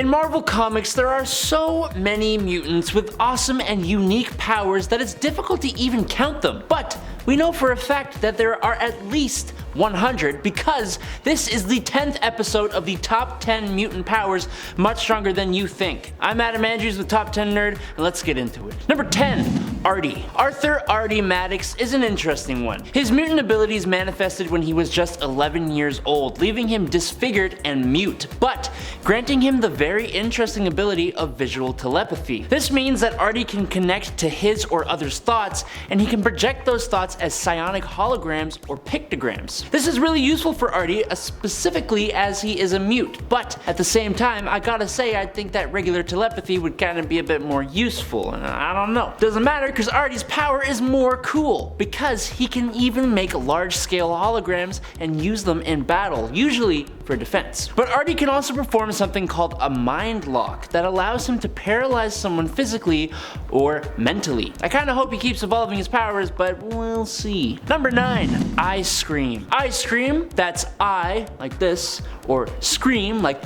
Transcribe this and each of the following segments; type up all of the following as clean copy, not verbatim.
In Marvel Comics, there are so many mutants with awesome and unique powers that it's difficult to even count them, but we know for a fact that there are at least 100 because this is the 10th episode of the top 10 mutant powers, much stronger than you think. I'm Adam Andrews with Top 10 Nerd, and let's get into it. Number 10, Artie. Arthur Artie Maddox is an interesting one. His mutant abilities manifested when he was just 11 years old, leaving him disfigured and mute, but granting him the very interesting ability of visual telepathy. This means that Artie can connect to his or others' thoughts, and he can project those thoughts as psionic holograms or pictograms. This is really useful for Artie, specifically as he is a mute, but at the same time, I gotta say I think that regular telepathy would kinda be a bit more useful, and I don't know. Doesn't matter because Artie's power is more cool, because he can even make large-scale holograms and use them in battle, usually for defense. But Artie can also perform something called a mind lock that allows him to paralyze someone physically or mentally. I kinda hope he keeps evolving his powers, but we'll see. Number 9, I Scream. I Scream, that's I, like this, or Scream, like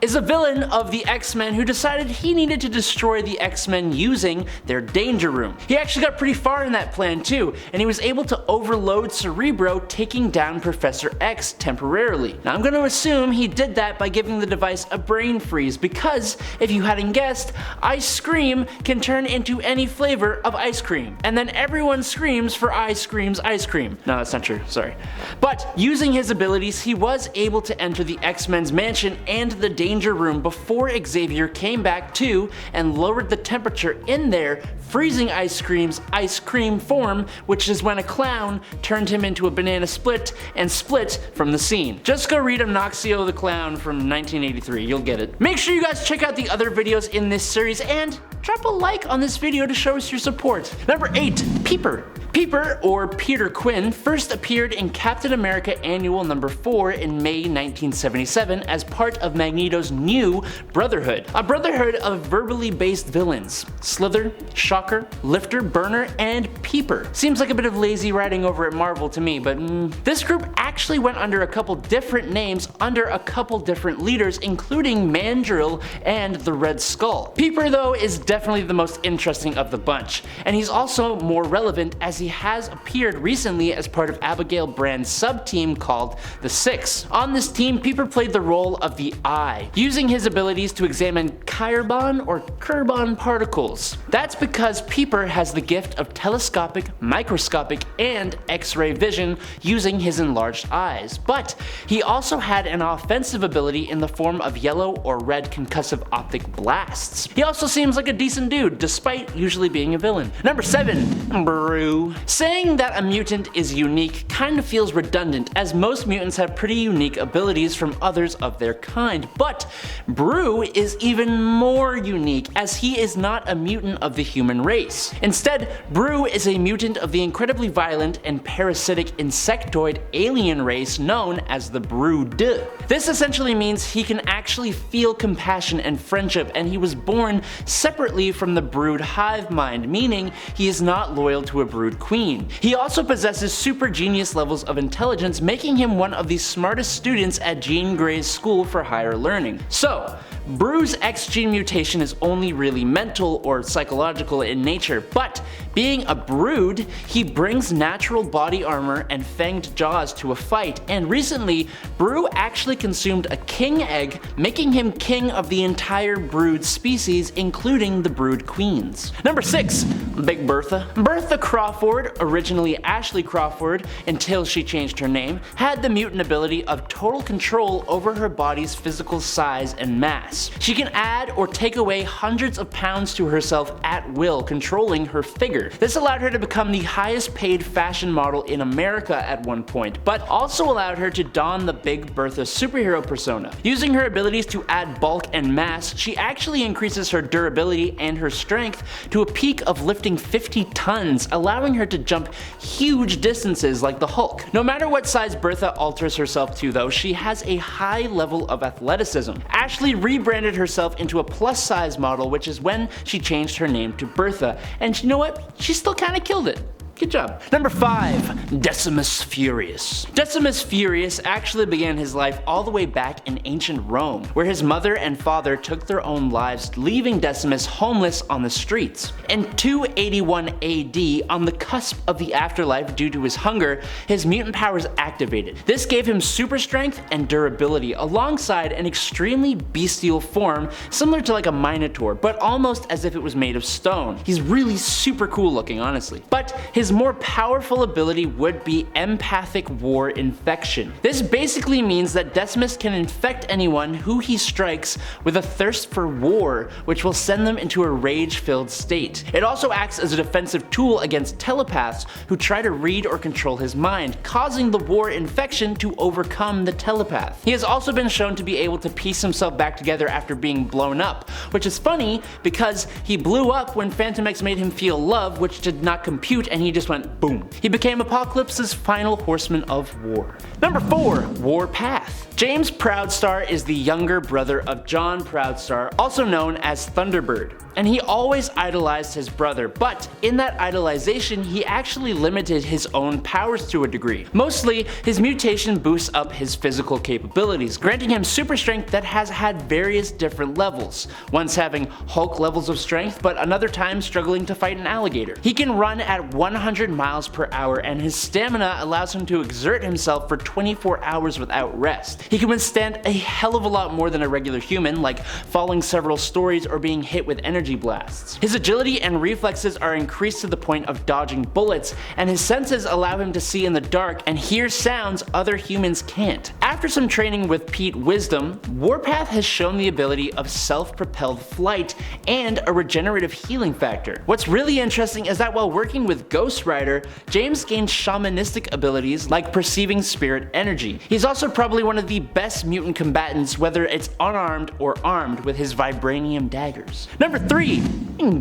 is a villain of the X-Men who decided he needed to destroy the X-Men using their danger room. He actually got pretty far in that plan too, and he was able to overload Cerebro, taking down Professor X temporarily. Now I'm gonna assume he did that by giving the device a brain freeze, because if you hadn't guessed, I Scream can turn into any flavor of ice cream, and then everyone screams for I Scream's ice cream. No, that's not true, sorry. But using his abilities, he was able to enter the X-Men's mansion and the danger room before Xavier came back too and lowered the temperature in there, freezing Ice Scream's ice cream form, which is when a clown turned him into a banana split and split from the scene. Just go read Noxio the Clown from 1983, you'll get it. Make sure you guys check out the other videos in this series and drop a like on this video to show us your support. Number 8, Peeper. Peeper, or Peter Quinn, first appeared in Captain America Annual number 4 in May 1977 as part of Magneto's new Brotherhood, a brotherhood of verbally based villains: Slither, Shocker, Lifter, Burner, and Peeper. Seems like a bit of lazy writing over at Marvel to me, but this group actually went under a couple different names under a couple different leaders, including Mandrill and the Red Skull. Peeper though is definitely the most interesting of the bunch, and he's also more relevant as he has appeared recently as part of Abigail Brand's sub-team called the Six. On this team, Peeper played the role of the Eye, using his abilities to examine Chiron or Kerbon particles. That's because Peeper has the gift of telescopic, microscopic, and X-ray vision using his enlarged eyes, but he also had an offensive ability in the form of yellow or red concussive optic blasts. He also seems like a decent dude, despite usually being a villain. Number 7, Broo. Saying that a mutant is unique kind of feels redundant, as most mutants have pretty unique abilities from others of their kind, but Broo is even more unique as he is not a mutant of the human race. Instead, Broo is a mutant of the incredibly violent and parasitic insectoid alien race known as the Brood. This essentially means he can actually feel compassion and friendship, and he was born separately from the Brood hive mind, meaning he is not loyal to a Brood queen. He also possesses super genius levels of intelligence, making him one of the smartest students at Jean Grey's School for Higher Learning. So, Broo's X gene mutation is only really mental or psychological in nature, but being a brood, he brings natural body armor and fanged jaws to a fight, and recently, Broo actually consumed a king egg, making him king of the entire brood species, including the brood queens. Number 6, Big Bertha. Bertha Crawford, originally Ashley Crawford until she changed her name, had the mutant ability of total control over her body's physical size and mass. She can add or take away hundreds of pounds to herself at will, controlling her figure. This allowed her to become the highest paid fashion model in America at one point, but also allowed her to don the Big Bertha superhero persona. Using her abilities to add bulk and mass, she actually increases her durability and her strength to a peak of lifting 50 tons, allowing her to jump huge distances like the Hulk. No matter what size Bertha alters herself to though, she has a high level of athleticism. Ashley rebranded herself into a plus size model, which is when she changed her name to Bertha, and you know what? She still kinda killed it. Good job. Number 5. Decimus Furius. Decimus Furius actually began his life all the way back in ancient Rome, where his mother and father took their own lives, leaving Decimus homeless on the streets. In 281 AD, on the cusp of the afterlife due to his hunger, his mutant powers activated. This gave him super strength and durability, alongside an extremely bestial form similar to like a minotaur, but almost as if it was made of stone. He's really super cool looking, honestly. But his more powerful ability would be empathic war infection. This basically means that Decimus can infect anyone who he strikes with a thirst for war, which will send them into a rage-filled state. It also acts as a defensive tool against telepaths who try to read or control his mind, causing the war infection to overcome the telepath. He has also been shown to be able to piece himself back together after being blown up, which is funny because he blew up when Phantom X made him feel love, which did not compute, and he just went boom. He became Apocalypse's final horseman of war. Number 4. Warpath. James Proudstar is the younger brother of John Proudstar, also known as Thunderbird, and he always idolized his brother, but in that idolization he actually limited his own powers to a degree. Mostly, his mutation boosts up his physical capabilities, granting him super strength that has had various different levels, once having Hulk levels of strength, but another time struggling to fight an alligator. He can run at 100 miles per hour, and his stamina allows him to exert himself for 24 hours without rest. He can withstand a hell of a lot more than a regular human, like falling several stories or being hit with energy blasts. His agility and reflexes are increased to the point of dodging bullets, and his senses allow him to see in the dark and hear sounds other humans can't. After some training with Pete Wisdom, Warpath has shown the ability of self-propelled flight and a regenerative healing factor. What's really interesting is that while working with Ghost Rider, James gained shamanistic abilities like perceiving spirit energy. He's also probably one of the best mutant combatants, whether it's unarmed or armed with his vibranium daggers. Number 3.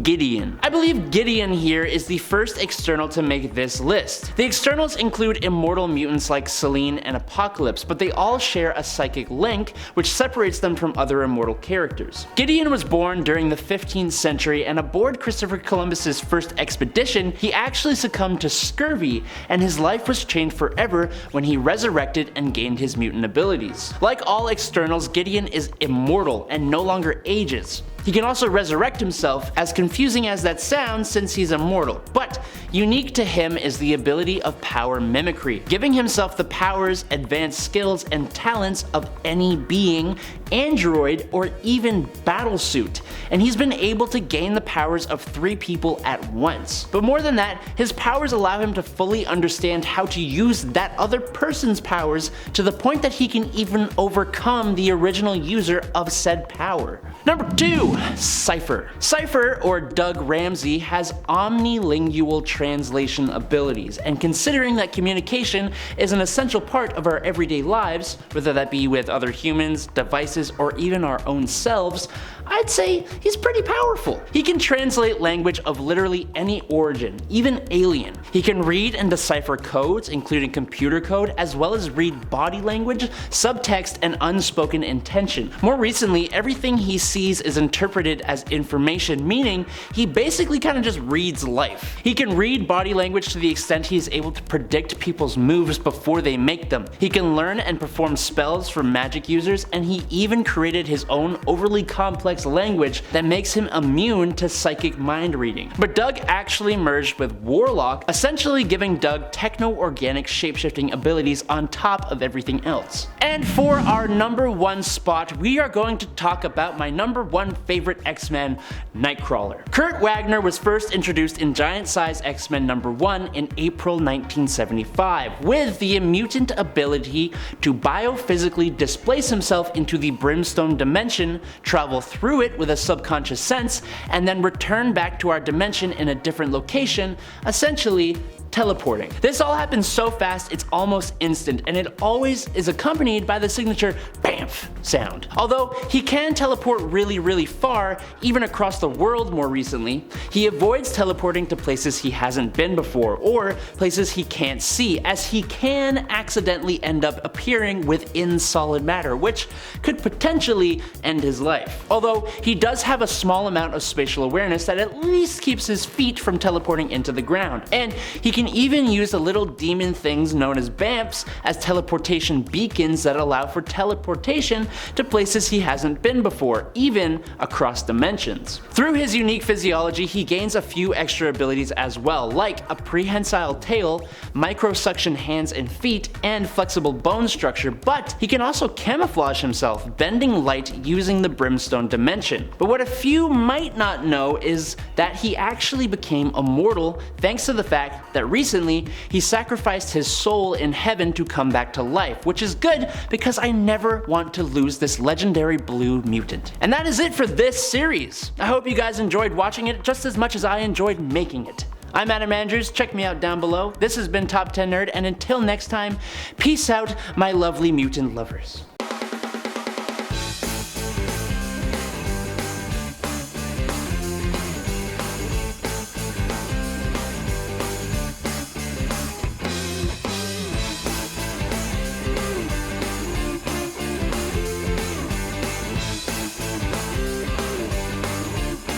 Gideon. I believe Gideon here is the first external to make this list. The externals include immortal mutants like Selene and Apocalypse, but they all share a psychic link which separates them from other immortal characters. Gideon was born during the 15th century, and aboard Christopher Columbus's first expedition, he actually succumbed to scurvy, and his life was changed forever when he resurrected and gained his mutant abilities. Like all externals, Gideon is immortal and no longer ages. He can also resurrect himself, as confusing as that sounds since he's immortal, but unique to him is the ability of power mimicry, giving himself the powers, advanced skills, and talents of any being, android, or even battlesuit, and he's been able to gain the powers of 3 people at once. But more than that, his powers allow him to fully understand how to use that other person's powers to the point that he can even overcome the original user of said power. Number 2. Cypher. Cypher, or Doug Ramsey, has omnilingual translation abilities, and considering that communication is an essential part of our everyday lives, whether that be with other humans, devices, or even our own selves, I'd say he's pretty powerful. He can translate language of literally any origin, even alien. He can read and decipher codes, including computer code, as well as read body language, subtext, and unspoken intention. More recently, everything he sees is interpreted as information, meaning he basically kind of just reads life. He can read body language to the extent he is able to predict people's moves before they make them. He can learn and perform spells for magic users, and he even created his own overly complex language that makes him immune to psychic mind reading. But Doug actually merged with Warlock, essentially giving Doug techno-organic shapeshifting abilities on top of everything else. And for our number 1 spot, we are going to talk about my number 1 favorite X-Men, Nightcrawler. Kurt Wagner was first introduced in Giant Size X-Men number 1 in April 1975, with the mutant ability to biophysically displace himself into the Brimstone dimension, travel through it with a subconscious sense, and then return back to our dimension in a different location, essentially teleporting. This all happens so fast it's almost instant, and it always is accompanied by the signature BAMF sound. Although he can teleport really far, even across the world more recently, he avoids teleporting to places he hasn't been before, or places he can't see, as he can accidentally end up appearing within solid matter, which could potentially end his life. Although he does have a small amount of spatial awareness that at least keeps his feet from teleporting into the ground, and he can even use the little demon things known as BAMFs as teleportation beacons that allow for teleportation to places he hasn't been before, even across dimensions. Through his unique physiology, he gains a few extra abilities as well, like a prehensile tail, microsuction hands and feet, and flexible bone structure, but he can also camouflage himself, bending light using the Brimstone dimension. But what a few might not know is that he actually became immortal thanks to the fact that recently he sacrificed his soul in heaven to come back to life, which is good because I never want to lose this legendary blue mutant. And that is it for this series. I hope you guys enjoyed watching it just as much as I enjoyed making it. I'm Adam Andrews, check me out down below. This has been Top 10 Nerd, and until next time, peace out, my lovely mutant lovers.